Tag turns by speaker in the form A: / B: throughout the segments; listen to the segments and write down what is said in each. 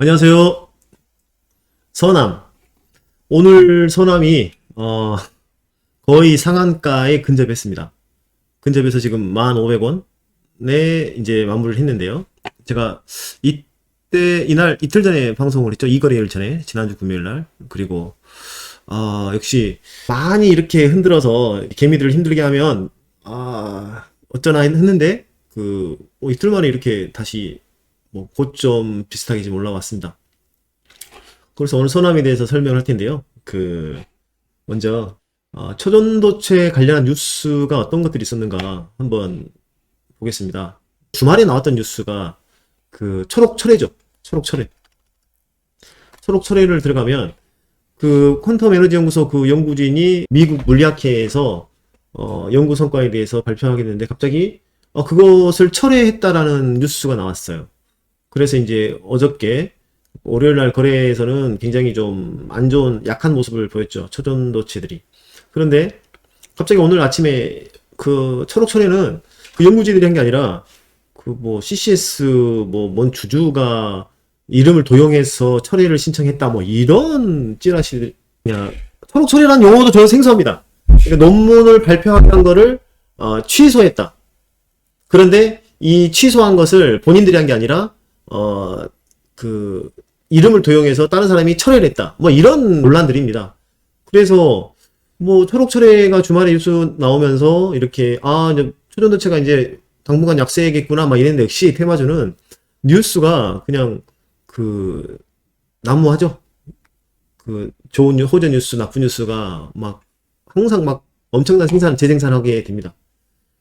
A: 안녕하세요. 서남. 오늘 서남이 거의 상한가에 근접했습니다. 근접해서 지금 1,500원에 이제 마무리를 했는데요. 제가 이날 이틀 전에 방송을 했죠. 이거래일 전에 지난주 금요일 날. 그리고 역시 많이 이렇게 흔들어서 개미들을 힘들게 하면 어쩌나 했는데 이틀 만에 이렇게 다시 고점 비슷하게 지금 올라왔습니다. 그래서 오늘 서남에 대해서 설명을 할 텐데요. 먼저 초전도체 관련한 뉴스가 어떤 것들이 있었는가 한번 보겠습니다. 주말에 나왔던 뉴스가 초록철회죠. 초록철회를 들어가면 퀀텀 에너지 연구소 연구진이 미국 물리학회에서 연구 성과에 대해서 발표하게 됐는데 갑자기 그것을 철회했다라는 뉴스가 나왔어요. 그래서 이제 어저께 월요일 날 거래에서는 굉장히 좀 안 좋은 약한 모습을 보였죠. 초전도체들이. 그런데 갑자기 오늘 아침에 초록철회는 연구진들이 한 게 아니라 CCS 뭔 주주가 이름을 도용해서 철회를 신청했다 이런 찌라시. 그냥 초록철회라는 용어도 저는 생소합니다. 그러니까 논문을 발표하게 한 거를 취소했다. 그런데 이 취소한 것을 본인들이 한 게 아니라 이름을 도용해서 다른 사람이 철회를 했다. 이런 논란들입니다. 그래서 초록철회가 주말에 뉴스 나오면서 이렇게 이제 초전도체가 이제 당분간 약세겠구나 이랬는데 역시 테마주는 뉴스가 그냥 난무하죠. 좋은 호재 뉴스, 나쁜 뉴스가 항상 엄청난 재생산하게 됩니다.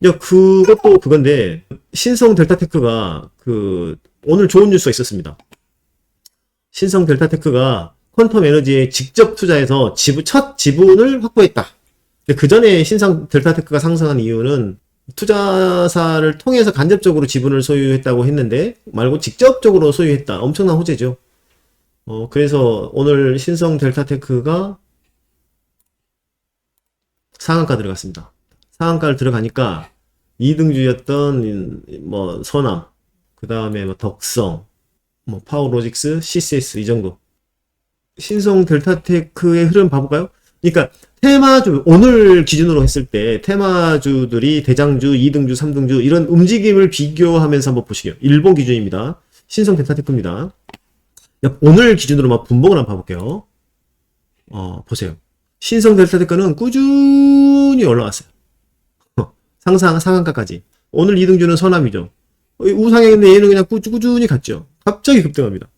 A: 그것도 그건데 신성 델타테크가 오늘 좋은 뉴스가 있었습니다. 신성 델타테크가 퀀텀 에너지에 직접 투자해서 첫 지분을 확보했다. 그 전에 신성 델타테크가 상승한 이유는 투자사를 통해서 간접적으로 지분을 소유했다고 했는데 말고 직접적으로 소유했다. 엄청난 호재죠. 그래서 오늘 신성 델타테크가 상한가 들어갔습니다. 상한가를 들어가니까 2등주였던 서남, 그 다음에 덕성, 파워로직스, CCS 이 정도. 신성 델타테크의 흐름 봐볼까요? 그러니까 테마주, 오늘 기준으로 했을 때 테마주들이 대장주, 2등주, 3등주 이런 움직임을 비교하면서 한번 보시게요. 일본 기준입니다. 신성 델타테크입니다. 오늘 기준으로 분봉을 한번 봐볼게요. 보세요. 신성 델타테크는 꾸준히 올라왔어요. 상한가까지. 오늘 2등주는 서남이죠. 우상향인데 얘는 그냥 꾸준히 갔죠. 갑자기 급등합니다.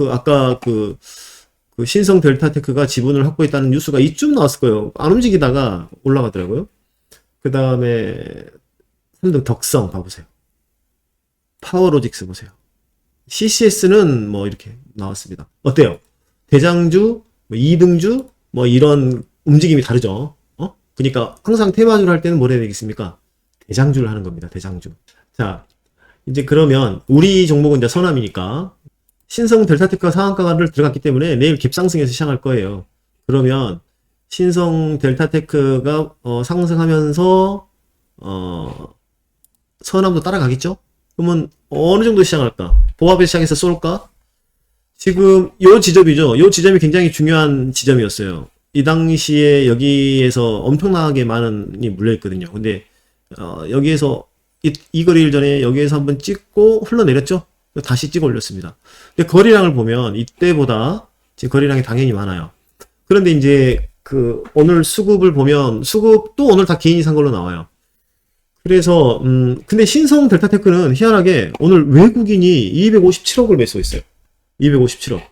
A: 아까 신성 델타테크가 지분을 확보했다는 뉴스가 이쯤 나왔을 거예요. 안 움직이다가 올라가더라고요. 그 다음에 3등 덕성 봐보세요. 파워로직스 보세요. CCS는 이렇게 나왔습니다. 어때요? 대장주, 2등주, 이런 움직임이 다르죠. 그러니까 항상 테마주를 할 때는 뭘 해야 되겠습니까? 대장주를 하는 겁니다. 대장주. 자, 이제 그러면 우리 종목은 이제 서남이니까 신성 델타테크가 상한가를 들어갔기 때문에 내일 갭상승해서 시작할 거예요. 그러면 신성 델타테크가 상승하면서 서남도 따라가겠죠? 그러면 어느 정도 시작할까? 보합에서 시작해서 쏠까? 지금 요 지점이죠. 요 지점이 굉장히 중요한 지점이었어요. 이 당시에 여기에서 엄청나게 많이 물려있거든요. 근데 여기에서 이 거래일 전에 여기에서 한번 찍고 흘러내렸죠. 다시 찍어 올렸습니다. 근데 거래량을 보면 이때보다 지금 거래량이 당연히 많아요. 그런데 이제 오늘 수급을 보면 수급도 오늘 다 개인이 산 걸로 나와요. 그래서 근데 신성 델타테크는 희한하게 오늘 외국인이 257억을 매수했어요. 257억.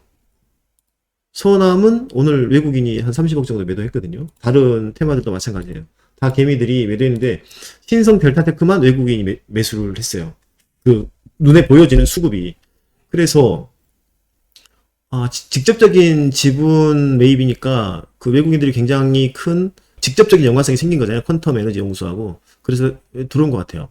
A: 서남은 오늘 외국인이 한 30억 정도 매도했거든요. 다른 테마들도 마찬가지예요. 다 개미들이 매도했는데 신성 델타테크만 외국인이 매수를 했어요. 눈에 보여지는 수급이. 그래서 직접적인 지분 매입이니까 외국인들이 굉장히 큰 직접적인 연관성이 생긴 거잖아요. 퀀텀 에너지 연구소하고. 그래서 들어온 것 같아요.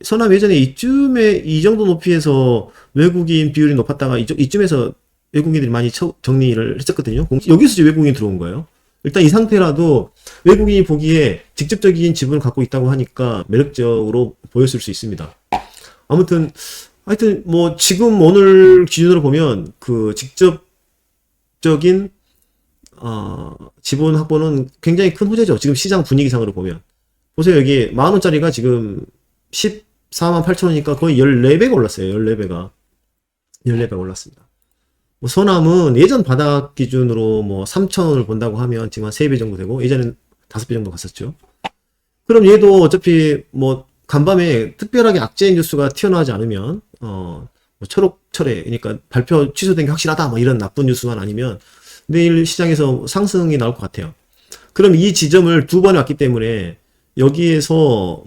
A: 서남 예전에 이쯤에 이 정도 높이에서 외국인 비율이 높았다가 이쯤에서 외국인들이 많이 정리를 했었거든요. 여기서 이제 외국인이 들어온 거예요. 일단 이 상태라도 외국인이 보기에 직접적인 지분을 갖고 있다고 하니까 매력적으로 보였을 수 있습니다. 아무튼 하여튼 뭐 지금 오늘 기준으로 보면 그 직접적인 지분 확보는 굉장히 큰 호재죠. 지금 시장 분위기상으로 보면. 보세요. 여기 10,000원짜리가 지금 14만 8천원이니까 거의 14배가 올랐어요. 14배가. 14배가 올랐습니다. 뭐 서남은 예전 바닥 기준으로 뭐 3,000원을 본다고 하면 지금 한 3배 정도 되고, 예전엔 5배 정도 갔었죠. 그럼 얘도 어차피 뭐 간밤에 특별하게 악재인 뉴스가 튀어나오지 않으면, 뭐 초록철에, 그러니까 발표 취소된 게 확실하다, 뭐 이런 나쁜 뉴스만 아니면 내일 시장에서 상승이 나올 것 같아요. 그럼 이 지점을 2번에 왔기 때문에 여기에서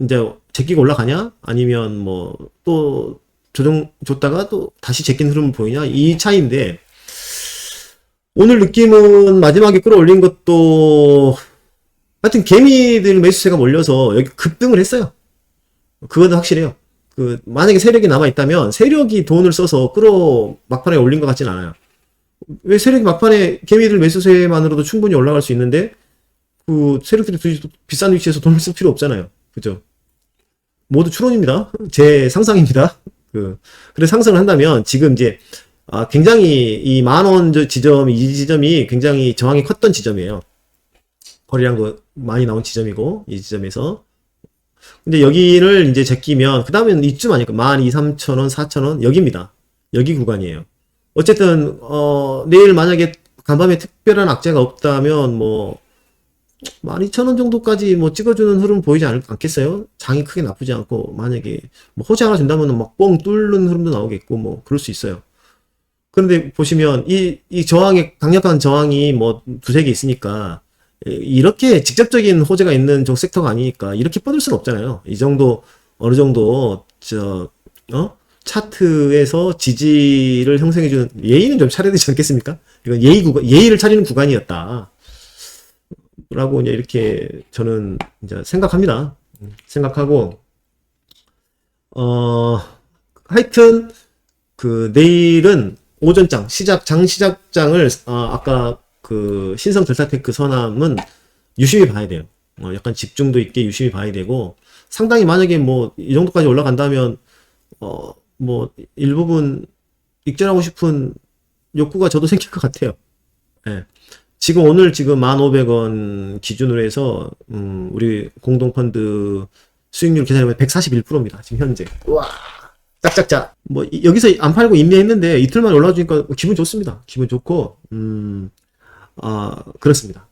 A: 이제 제끼고 올라가냐? 아니면 뭐 또 조정 줬다가 또 다시 제끼는 흐름을 보이냐? 이 차이인데, 오늘 느낌은 마지막에 끌어올린 것도 하여튼 개미들 매수세가 몰려서 여기 급등을 했어요. 그건 확실해요. 만약에 세력이 남아있다면 세력이 돈을 써서 막판에 올린 것 같진 않아요. 왜 세력이 막판에 개미들 매수세만으로도 충분히 올라갈 수 있는데, 세력들이 비싼 위치에서 돈을 쓸 필요 없잖아요. 그죠? 모두 추론입니다. 제 상상입니다. 그래서 상승을 한다면 지금 이제 굉장히 이 10,000원 이 지점이 굉장히 저항이 컸던 지점이에요. 거래량도 많이 나온 지점이고, 이 지점에서. 근데 여기를 이제 제끼면 그 다음엔 이쯤 아닐까? 12,000, 3,000원, 4,000원 여기입니다. 여기 구간이에요. 어쨌든 내일 만약에 간밤에 특별한 악재가 없다면 뭐 12,000원 정도까지 뭐 찍어주는 흐름 보이지 않겠어요? 장이 크게 나쁘지 않고, 만약에 뭐 호재 하나 준다면 막 뻥 뚫는 흐름도 나오겠고, 뭐 그럴 수 있어요. 그런데 보시면 이 강력한 저항이 뭐 두세 개 있으니까, 이렇게 직접적인 호재가 있는 저 섹터가 아니니까 이렇게 뻗을 수는 없잖아요. 이 정도 어느 정도 차트에서 지지를 형성해주는 예의는 좀 차려야 되지 않겠습니까? 이건 예의를 차리는 구간이었다. 라고 이제 이렇게 저는 이제 생각합니다. 생각하고, 하여튼, 내일은 오전장, 장시작장을, 아까 신성 델타테크 서남은 유심히 봐야 돼요. 약간 집중도 있게 유심히 봐야 되고, 상당히 만약에 뭐, 이 정도까지 올라간다면, 뭐, 일부분 익절하고 싶은 욕구가 저도 생길 것 같아요. 예. 오늘 1,500원 기준으로 해서, 우리 공동펀드 수익률 계산해보면 141%입니다. 지금 현재. 와, 짝짝짝. 뭐, 여기서 안 팔고 인내했는데 이틀 만에 올라와주니까 기분 좋습니다. 기분 좋고, 그렇습니다.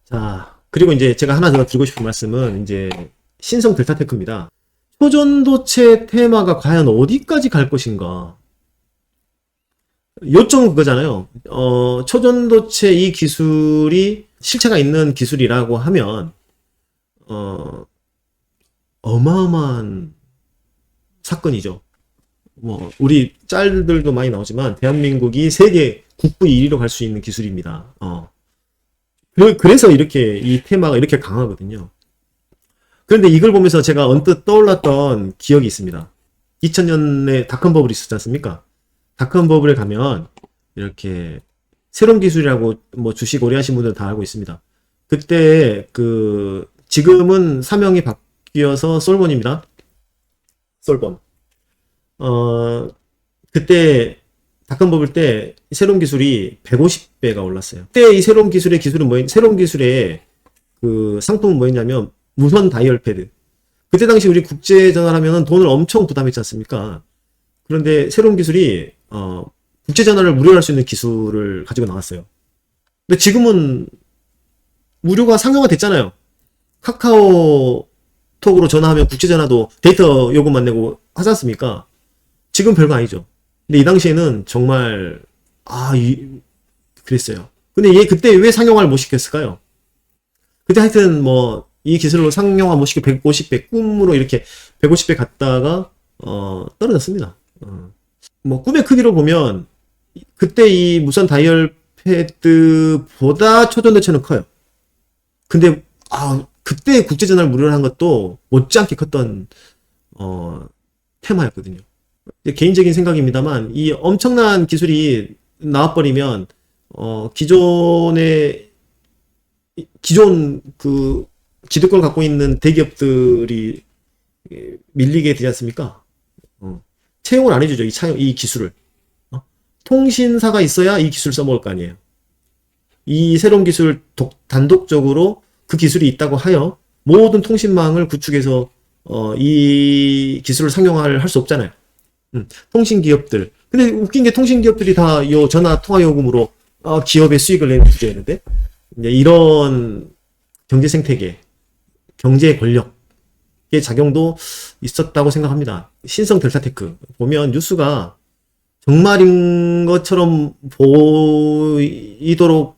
A: 자, 그리고 이제 제가 하나 더 드리고 싶은 말씀은 이제 신성 델타테크입니다. 초전도체 테마가 과연 어디까지 갈 것인가? 요점은 그거잖아요. 초전도체 이 기술이 실체가 있는 기술이라고 하면, 어마어마한 사건이죠. 뭐, 우리 짤들도 많이 나오지만, 대한민국이 세계 국부 1위로 갈 수 있는 기술입니다. 그래서 이렇게, 이 테마가 이렇게 강하거든요. 그런데 이걸 보면서 제가 언뜻 떠올랐던 기억이 있습니다. 2000년에 닷컴 버블이 있었지 않습니까? 닷컴 버블에 가면 이렇게 새로운 기술이라고 뭐 주식 오래 하신 분들은 다 알고 있습니다. 그때 지금은 사명이 바뀌어서 솔본입니다. 솔본. 그때 닷컴 버블 때 새로운 기술이 150배가 올랐어요. 그때 이 새로운 기술의 상품은 뭐였냐면 무선 다이얼 패드. 그때 당시 우리 국제 전화를 하면은 돈을 엄청 부담했지 않습니까? 그런데 새로운 기술이 국제 전화를 무료로 할 수 있는 기술을 가지고 나왔어요. 근데 지금은 무료가 상용화 됐잖아요. 카카오톡으로 전화하면 국제 전화도 데이터 요금만 내고 하지 않습니까? 지금 별거 아니죠. 근데 이 당시에는 정말 그랬어요. 근데 얘 그때 왜 상용화를 못 시켰을까요? 그때 하여튼 뭐 이 기술로 상용화 못 시켜 150배 꿈으로 이렇게 150배 갔다가 떨어졌습니다. 뭐 꿈의 크기로 보면 그때 이 무선 다이얼 패드보다 초전도체는 커요. 근데 그때 국제전화를 무료로 한 것도 못지않게 컸던 테마였거든요. 개인적인 생각입니다만 이 엄청난 기술이 나와버리면 기존 기득권을 갖고 있는 대기업들이 밀리게 되지 않습니까? 채용을 안 해주죠. 이 기술을. 통신사가 있어야 이 기술을 써먹을 거 아니에요. 이 새로운 기술을 단독적으로 그 기술이 있다고 하여 모든 통신망을 구축해서 이 기술을 상용화를 할 수 없잖아요. 통신 기업들. 근데 웃긴 게 통신 기업들이 다 요 전화 통화 요금으로 기업의 수익을 내는 구조였는데 이제 이런 경제 생태계, 경제 권력의 작용도 있었다고 생각합니다. 신성 델타테크 보면 뉴스가 정말인 것처럼 보이도록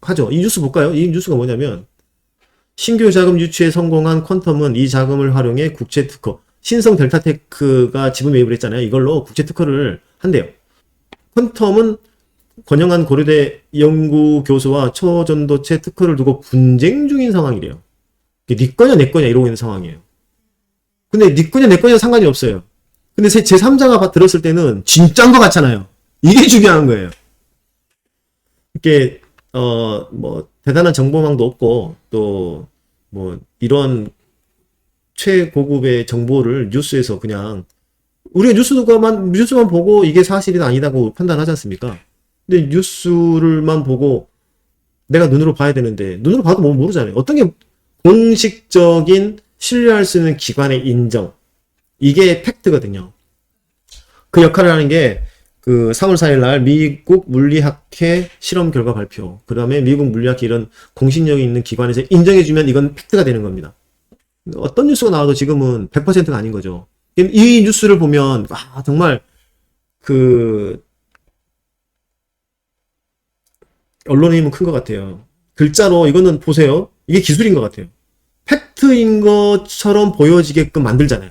A: 하죠. 이 뉴스 볼까요? 이 뉴스가 뭐냐면 신규 자금 유치에 성공한 퀀텀은 이 자금을 활용해 국채 특허, 신성 델타테크가 지분 매입을 했잖아요. 이걸로 국채 특허를 한대요. 퀀텀은 권영한 고려대 연구교수와 초전도체 특허를 두고 분쟁 중인 상황이래요. 네 거냐 내 거냐 이러고 있는 상황이에요. 근데 네 거냐 내 거냐 상관이 없어요. 근데 제3자가 들었을 때는 진짜인 것 같잖아요. 이게 중요한 거예요. 이게 뭐 대단한 정보망도 없고 또 뭐 이런 최고급의 정보를 뉴스에서 그냥 우리가 뉴스만 보고 이게 사실이다 아니다고 판단하지 않습니까? 근데 뉴스를만 보고 내가 눈으로 봐야 되는데 눈으로 봐도 뭐 모르잖아요. 어떤 게 공식적인 신뢰할 수 있는 기관의 인정, 이게 팩트거든요. 그 역할을 하는 게 그 3월 4일 날 미국 물리학회 실험 결과 발표, 그 다음에 미국 물리학회 이런 공신력이 있는 기관에서 인정해주면 이건 팩트가 되는 겁니다. 어떤 뉴스가 나와도 지금은 100%가 아닌 거죠. 이 뉴스를 보면 정말 그 언론의 힘은 큰 것 같아요. 글자로 이거는 보세요. 이게 기술인 것 같아요. 팩트인 것처럼 보여지게끔 만들잖아요.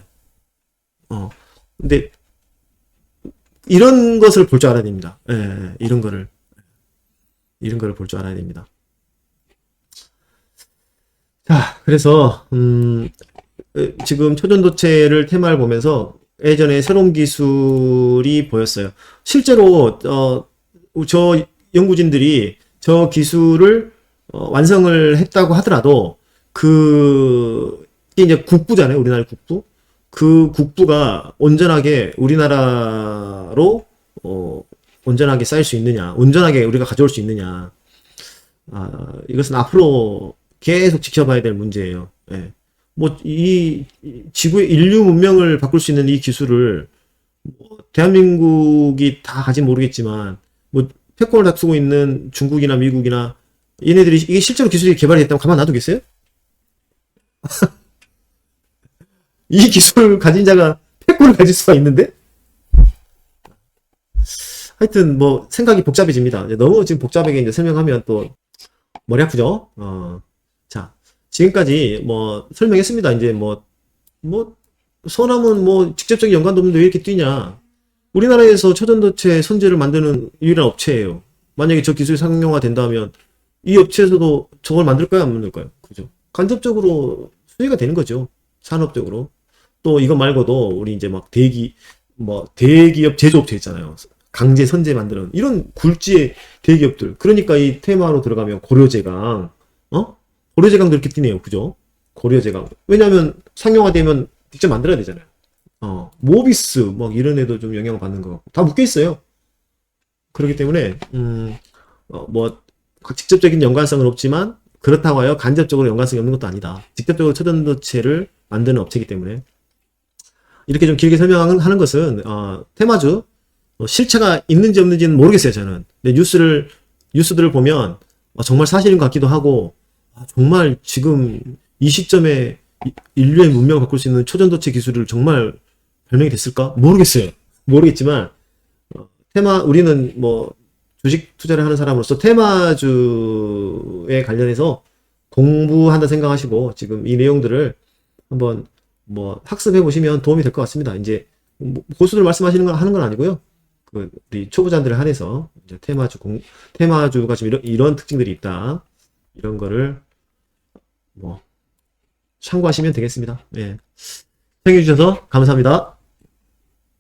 A: 근데 이런 것을 볼 줄 알아야 됩니다. 이런 거를 볼 줄 알아야 됩니다. 자, 그래서 지금 초전도체를 테마를 보면서 예전에 새로운 기술이 보였어요. 실제로 저 연구진들이 저 기술을 완성을 했다고 하더라도 이게 이제 국부잖아요. 우리나라 국부. 그 국부가 온전하게 우리나라로 온전하게 쌓일 수 있느냐, 온전하게 우리가 가져올 수 있느냐, 이것은 앞으로 계속 지켜봐야 될 문제예요. 뭐 이 지구의 인류 문명을 바꿀 수 있는 이 기술을 대한민국이 다 가진 모르겠지만 뭐 패권을 다투고 있는 중국이나 미국이나 얘네들이 이게 실제로 기술이 개발이 됐다면 가만 놔두겠어요? 이 기술을 가진 자가 패권을 가질 수가 있는데? 하여튼 뭐 생각이 복잡해집니다. 너무 지금 복잡하게 이제 설명하면 또 머리 아프죠? 자, 지금까지 뭐 설명했습니다. 이제 뭐 서남은 뭐 직접적인 연관도 없는데 왜 이렇게 뛰냐? 우리나라에서 초전도체 선제를 만드는 유일한 업체예요. 만약에 저 기술이 상용화 된다면 이 업체에서도 저걸 만들까요? 안 만들까요? 그죠? 간접적으로 수혜가 되는 거죠. 산업적으로. 또 이거 말고도 우리 이제 막 대기업 제조업체 있잖아요. 강제 선제 만드는 이런 굴지의 대기업들. 그러니까 이 테마로 들어가면 고려제강, 고려제강도 이렇게 뛰네요. 그죠? 고려제강. 왜냐면 상용화되면 직접 만들어야 되잖아요. 모비스 막 이런 애도 좀 영향을 받는 것 같고 다 묶여 있어요. 그렇기 때문에 뭐 직접적인 연관성은 없지만 그렇다고 하여 간접적으로 연관성이 없는 것도 아니다. 직접적으로 초전도체를 만드는 업체이기 때문에 이렇게 좀 길게 설명하는 것은 테마주 실체가 있는지 없는지는 모르겠어요. 저는. 근데 뉴스들을 보면 정말 사실인 것 같기도 하고 정말 지금 이 시점에 인류의 문명을 바꿀 수 있는 초전도체 기술을 정말 발명이 됐을까? 모르겠어요. 모르겠지만 우리는 뭐 주식 투자를 하는 사람으로서 테마주에 관련해서 공부한다 생각하시고 지금 이 내용들을 한번 뭐 학습해 보시면 도움이 될 것 같습니다. 이제 고수들 말씀하시는 건 하는 건 아니고요. 우리 초보자들에 한해서 이제 테마주가 지금 이런 특징들이 있다. 이런 거를 뭐 참고하시면 되겠습니다. 예. 시청해 주셔서 감사합니다.